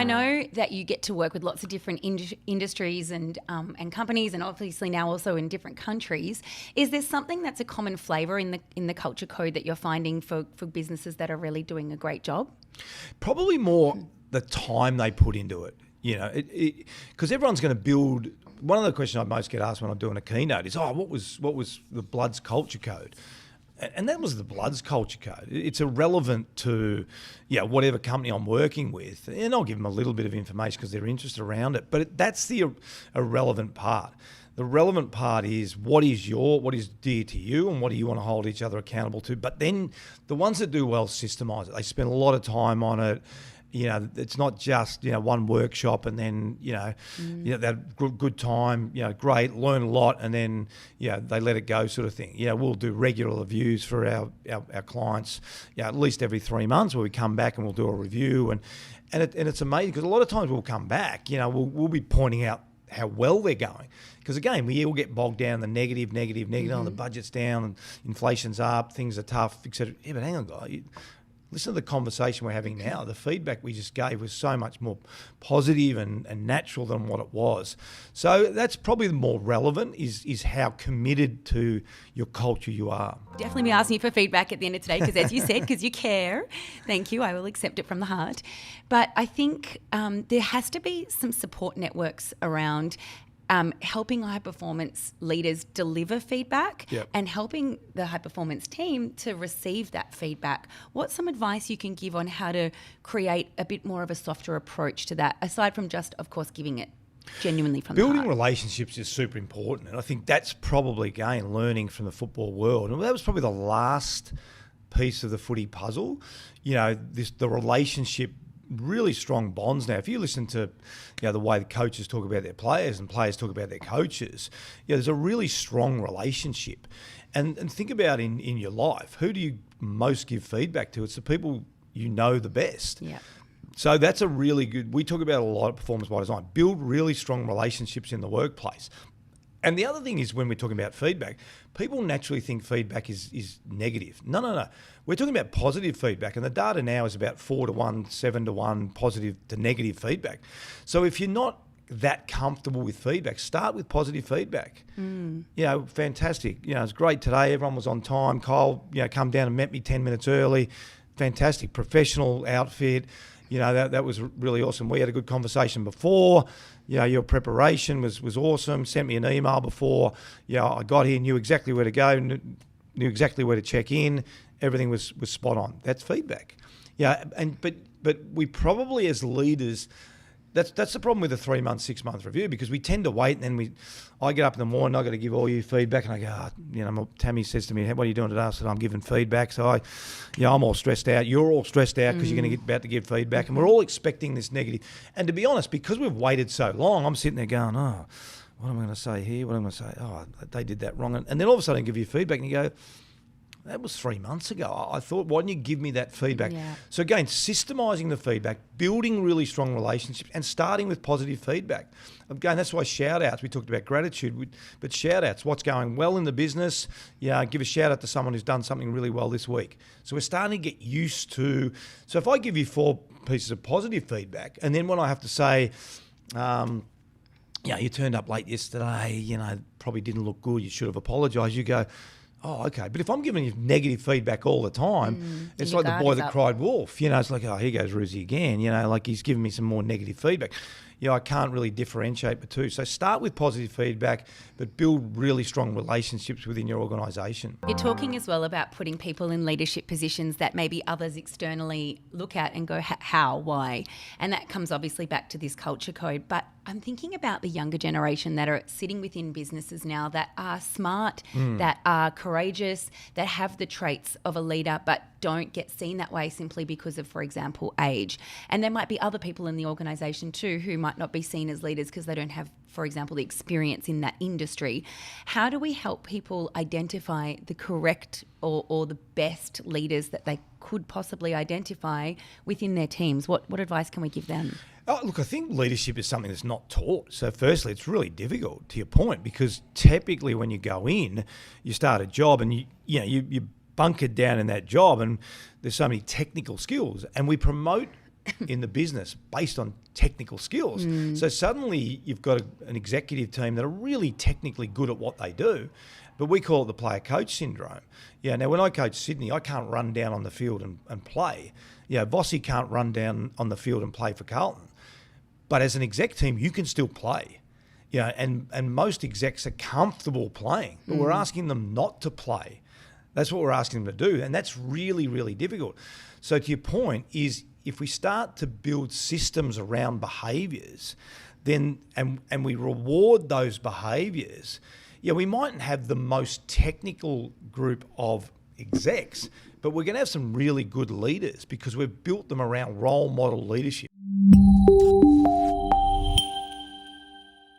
I know that you get to work with lots of different industries and companies, and obviously now also in different countries. Is there something that's a common flavour in the culture code that you're finding for businesses that are really doing a great job? Probably more the time they put into it. You know, because everyone's going to build. One of the questions I most get asked when I'm doing a keynote is, what was the Bloods culture code? And that was the Bloods culture code. It's irrelevant to, whatever company I'm working with. And I'll give them a little bit of information because they're interested around it. But that's the irrelevant part. The relevant part is what is dear to you and what do you want to hold each other accountable to. But then the ones that do well systemize it. They spend a lot of time on it. You know, it's not just, one workshop and then, that good time, great, learn a lot and then, they let it go sort of thing. We'll do regular reviews for our clients, at least every 3 months where we come back and we'll do a review. And it's amazing because a lot of times we'll come back, we'll be pointing out how well they're going. Because again, we all get bogged down in the negative, the budget's down and inflation's up, things are tough, etc. Yeah, but hang on, guys. Listen to the conversation we're having now. The feedback we just gave was so much more positive and natural than what it was. So that's probably the more relevant is how committed to your culture you are. Definitely be asking you for feedback at the end of today because, as you said, because you care. Thank you. I will accept it from the heart. But I think there has to be some support networks around helping high-performance leaders deliver feedback and helping the high-performance team to receive that feedback. What's some advice you can give on how to create a bit more of a softer approach to that, aside from just, of course, giving it genuinely from the heart? Building relationships is super important, and I think that's probably, again, learning from the football world. And that was probably the last piece of the footy puzzle. The relationship, really strong bonds now. If you listen to the way the coaches talk about their players and players talk about their coaches, there's a really strong relationship. And think about in your life, who do you most give feedback to? It's the people you know the best. Yeah. So that's a really good, we talk about a lot of performance by design, build really strong relationships in the workplace. And the other thing is when we're talking about feedback, people naturally think feedback is negative. No. We're talking about positive feedback, and the data now is about 4-1, 7-1 positive to negative feedback. So if you're not that comfortable with feedback, start with positive feedback. Fantastic. It's great today. Everyone was on time. Kyle, come down and met me 10 minutes early. Fantastic. Professional outfit. That was really awesome. We had a good conversation before. Your preparation was awesome. Sent me an email before. I got here, knew exactly where to go, knew exactly where to check in. Everything was spot on. That's feedback. But we probably as leaders, that's the problem with a 3-month, 6-month review, because we tend to wait and then I get up in the morning, I've got to give all you feedback, and I go, Tammy says to me, what are you doing today? I said, I'm giving feedback. So I'm all stressed out. You're all stressed out because you're going to get about to give feedback, and we're all expecting this negative. And to be honest, because we've waited so long, I'm sitting there going, what am I going to say here? What am I going to say? Oh, they did that wrong. And then all of a sudden I give you feedback and you go, that was 3 months ago. I thought, why didn't you give me that feedback? Yeah. So again, systemizing the feedback, building really strong relationships, and starting with positive feedback. Again, that's why shout-outs, we talked about gratitude, but shout-outs, what's going well in the business, give a shout-out to someone who's done something really well this week. So we're starting to get used to, so if I give you 4 pieces of positive feedback, and then when I have to say, you turned up late yesterday, probably didn't look good, you should have apologised, you go, oh, okay. But if I'm giving you negative feedback all the time, it's like the boy that cried wolf. It's like, oh, here goes Roosy again. Like he's giving me some more negative feedback. I can't really differentiate the two. So start with positive feedback, but build really strong relationships within your organisation. You're talking as well about putting people in leadership positions that maybe others externally look at and go, how, why? And that comes obviously back to this culture code. But I'm thinking about the younger generation that are sitting within businesses now that are smart, that are courageous, that have the traits of a leader, but don't get seen that way simply because of, for example, age. And there might be other people in the organisation too who might not be seen as leaders because they don't have, for example, the experience in that industry. How do we help people identify the correct or the best leaders that they could possibly identify within their teams? What advice can we give them? Oh, look, I think leadership is something that's not taught. So firstly, it's really difficult, to your point, because typically when you go in, you start a job and you bunkered down in that job, and there's so many technical skills, and we promote in the business based on technical skills. So suddenly you've got an executive team that are really technically good at what they do, but we call it the player-coach syndrome. Yeah. Now, when I coach Sydney, I can't run down on the field and play. Yeah, Vossi can't run down on the field and play for Carlton. But as an exec team, you can still play. Yeah, and most execs are comfortable playing, but we're asking them not to play. That's what we're asking them to do, and that's really, really difficult. So to your point is, if we start to build systems around behaviours, then and we reward those behaviours, yeah, we mightn't have the most technical group of execs, but we're going to have some really good leaders because we've built them around role model leadership.